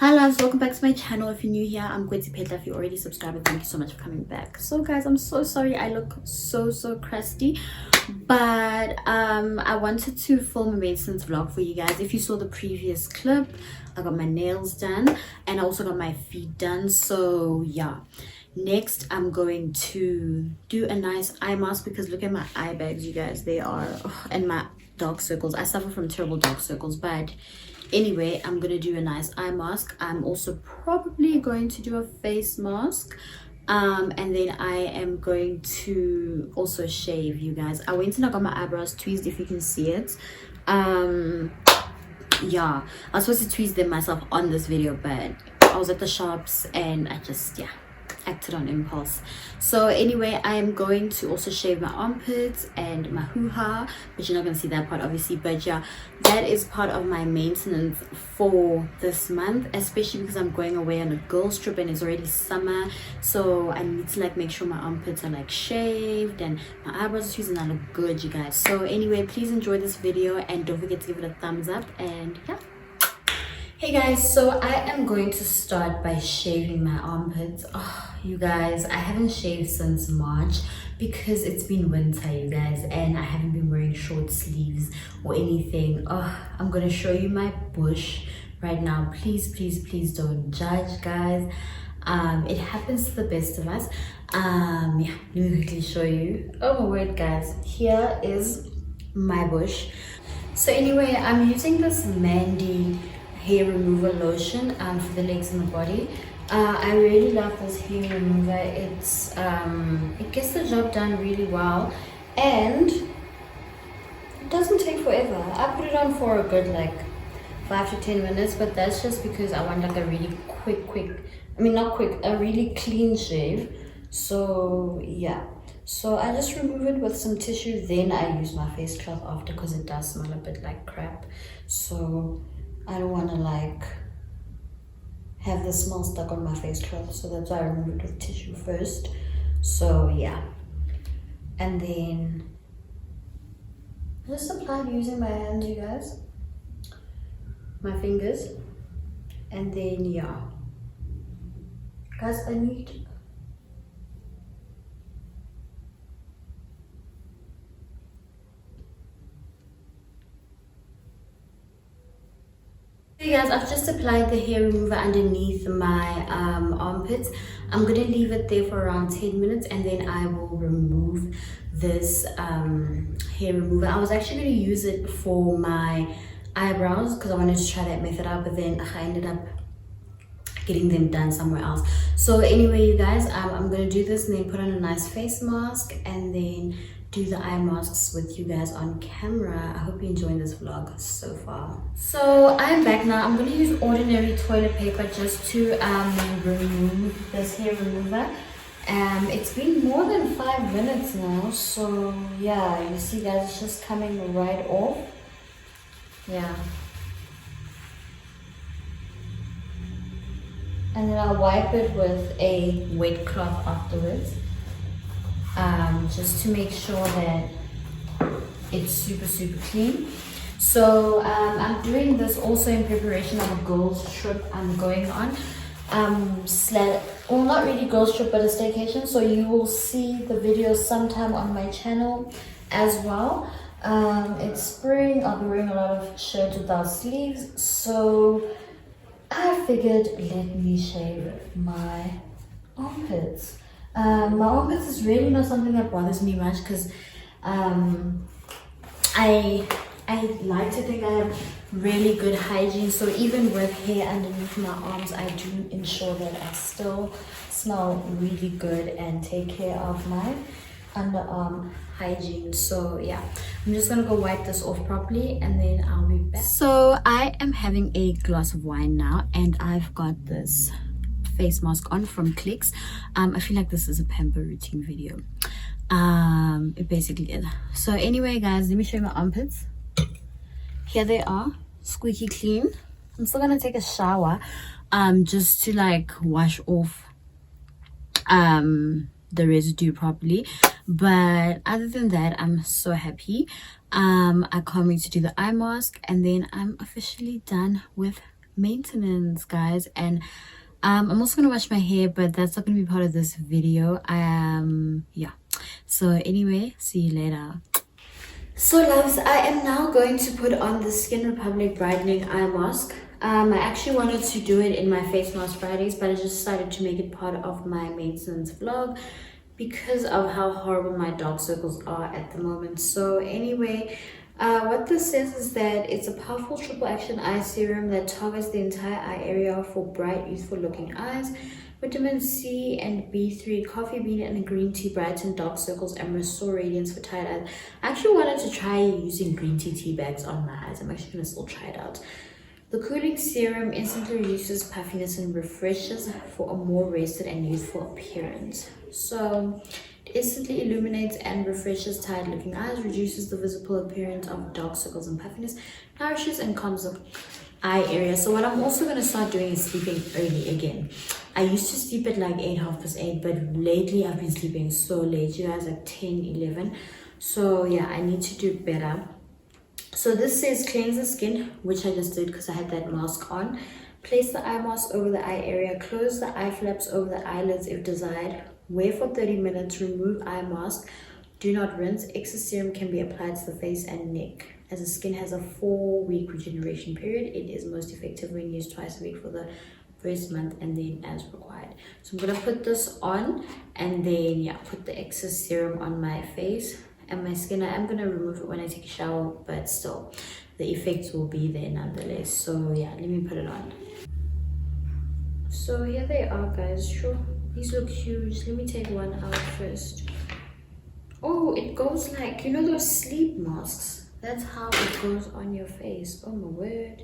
Hi loves, welcome back to my channel. If you're new here, I'm Kwetse Phetla. If you already subscribed, thank you so much for coming back. So guys, I'm so sorry I look so crusty, but I wanted to film a maintenance vlog for you guys. If you saw the previous clip, I got my nails done and I also got my feet done. So yeah, next I'm going to do a nice eye mask because look at my eye bags, you guys. They are and my dark circles. I suffer from terrible dark circles, but anyway, I'm gonna do a nice eye mask. I'm also probably going to do a face mask, and then I am going to also shave, you guys. I went and I got my eyebrows tweezed, if you can see it. Yeah, I was supposed to tweeze them myself on this video, but I was at the shops and I just acted on impulse. So anyway, I am going to also shave my armpits and my hoo-ha, but you're not going to see that part obviously. But yeah, that is part of my maintenance for this month, especially because I'm going away on a girls trip and it's already summer, so I need to like make sure my armpits are like shaved and my eyebrows are tweezed and I look good, you guys. So anyway, please enjoy this video and don't forget to give it a thumbs up. And yeah, hey guys, so I am going to start by shaving my armpits. Oh, you guys, I haven't shaved since March because it's been winter, you guys, and I haven't been wearing short sleeves or anything. Oh, I'm gonna show you my bush right now. Please don't judge, guys. It happens to the best of us. Yeah, let me quickly show you. Oh my word, guys, here is my bush. So anyway, I'm using this Mandy hair remover lotion for the legs and the body. I really love this hair remover. It gets the job done really well and it doesn't take forever. I put it on for a good like 5 to 10 minutes, but that's just because I want like a really a really clean shave. So yeah, so I just remove it with some tissue, then I use my face cloth after because it does smell a bit like crap. So I don't want to like have the smell stuck on my face cloth, so that's why I remove it with tissue first. So yeah, and then I just apply it using my hands, you guys, my fingers, and then yeah, guys, I need Hey guys, I've just applied the hair remover underneath my armpits. I'm gonna leave it there for around 10 minutes and then I will remove this hair remover. I was actually going to use it for my eyebrows because I wanted to try that method out, but then I ended up getting them done somewhere else. So anyway, you guys, I'm gonna do this and then put on a nice face mask and then do the eye masks with you guys on camera. I hope you're enjoying this vlog so far. So I'm back now. I'm gonna use ordinary toilet paper just to remove this hair remover. It's been more than 5 minutes now, so yeah, you see guys, it's just coming right off. Yeah, and then I'll wipe it with a wet cloth afterwards, just to make sure that it's super clean. So I'm doing this also in preparation of a girls trip I'm going on, well, not really girls trip but a staycation, so you will see the video sometime on my channel as well. It's spring, I'll be wearing a lot of shirts without sleeves, so I figured let me shave my armpits. My armpits is really not something that bothers me much because I like to think I have really good hygiene, so even with hair underneath my arms I do ensure that I still smell really good and take care of my underarm hygiene. So yeah, I'm just gonna go wipe this off properly and then I'll be back. So I am having a glass of wine now and I've got this face mask on from Clicks. I feel like this is a pamper routine video. It basically is. So anyway guys, let me show you my armpits. Here they are, squeaky clean. I'm still gonna take a shower just to like wash off the residue properly, but other than that I'm so happy. I can't wait to do the eye mask and then I'm officially done with maintenance, guys. And I'm also gonna wash my hair, but that's not gonna be part of this video. Yeah, so anyway, see you later. So loves, I am now going to put on the Skin Republic Brightening Eye Mask. I actually wanted to do it in my face mask Fridays, but I just decided to make it part of my maintenance vlog because of how horrible my dark circles are at the moment. So anyway, what this says is that it's a powerful triple action eye serum that targets the entire eye area for bright, youthful looking eyes. Vitamin C and B3, coffee bean and green tea brighten dark circles and restore radiance for tired eyes. I actually wanted to try using green tea bags on my eyes. I'm actually going to still try it out. The cooling serum instantly reduces puffiness and refreshes for a more rested and youthful appearance. So it instantly illuminates and refreshes tired looking eyes, reduces the visible appearance of dark circles and puffiness, nourishes and calms the eye area. So what I'm also going to start doing is sleeping early again. I used to sleep at like 8, 8:30, but lately I've been sleeping so late, you guys, like 10, 11. So yeah, I need to do better. So this says cleanse the skin, which I just did because I had that mask on. Place the eye mask over the eye area. Close the eye flaps over the eyelids if desired. Wear for 30 minutes. Remove eye mask. Do not rinse. Excess serum can be applied to the face and neck. As the skin has a 4-week regeneration period, it is most effective when used twice a week for the first month and then as required. So I'm going to put this on and then yeah, put the excess serum on my face and my skin. I am going to remove it when I take a shower, but still the effects will be there nonetheless. So yeah, let me put it on. So here they are, guys. Sure, these look huge. Let me take one out first. Oh, it goes like, you know those sleep masks? That's how it goes on your face. Oh my word.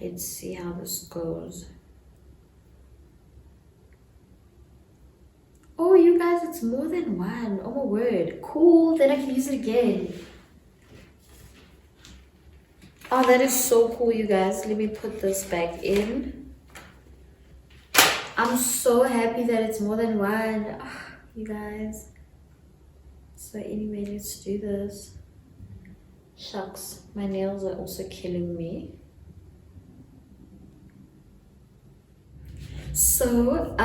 Let's see how this goes. Oh, you guys, it's more than one. Oh my word. Cool. Then I can use it again. Oh, that is so cool, you guys. Let me put this back in. I'm so happy that it's more than one. Oh, you guys. So anyway, let's do this. Shucks, my nails are also killing me. So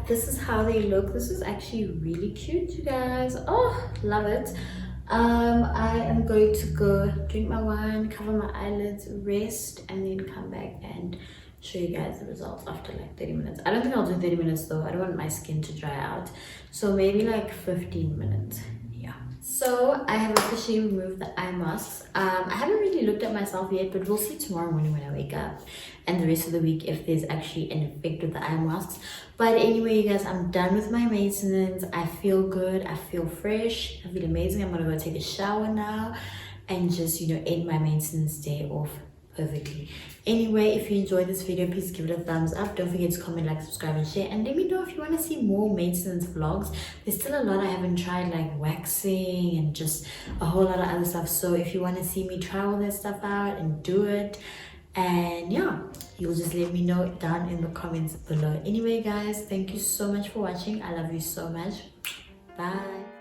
this is how they look. This is actually really cute, you guys. Oh, love it. I am going to go drink my wine, cover my eyelids, rest, and then come back and show you guys the results after like 30 minutes. I don't think I'll do 30 minutes though. I don't want my skin to dry out, so maybe like 15 minutes. Yeah, so I have officially removed the eye masks. I haven't really looked at myself yet, but we'll see tomorrow morning when I wake up and the rest of the week if there's actually an effect with the eye masks. But anyway, you guys, I'm done with my maintenance. I feel good, I feel fresh, I feel amazing. I'm gonna go take a shower now and just, you know, end my maintenance day off perfectly. Anyway, if you enjoyed this video, please give it a thumbs up. Don't forget to comment, like, subscribe and share, and let me know if you want to see more maintenance vlogs. There's still a lot I haven't tried, like waxing and just a whole lot of other stuff. So if you want to see me try all that stuff out and do it, and yeah, you'll just let me know down in the comments below. Anyway guys, thank you so much for watching. I love you so much. Bye.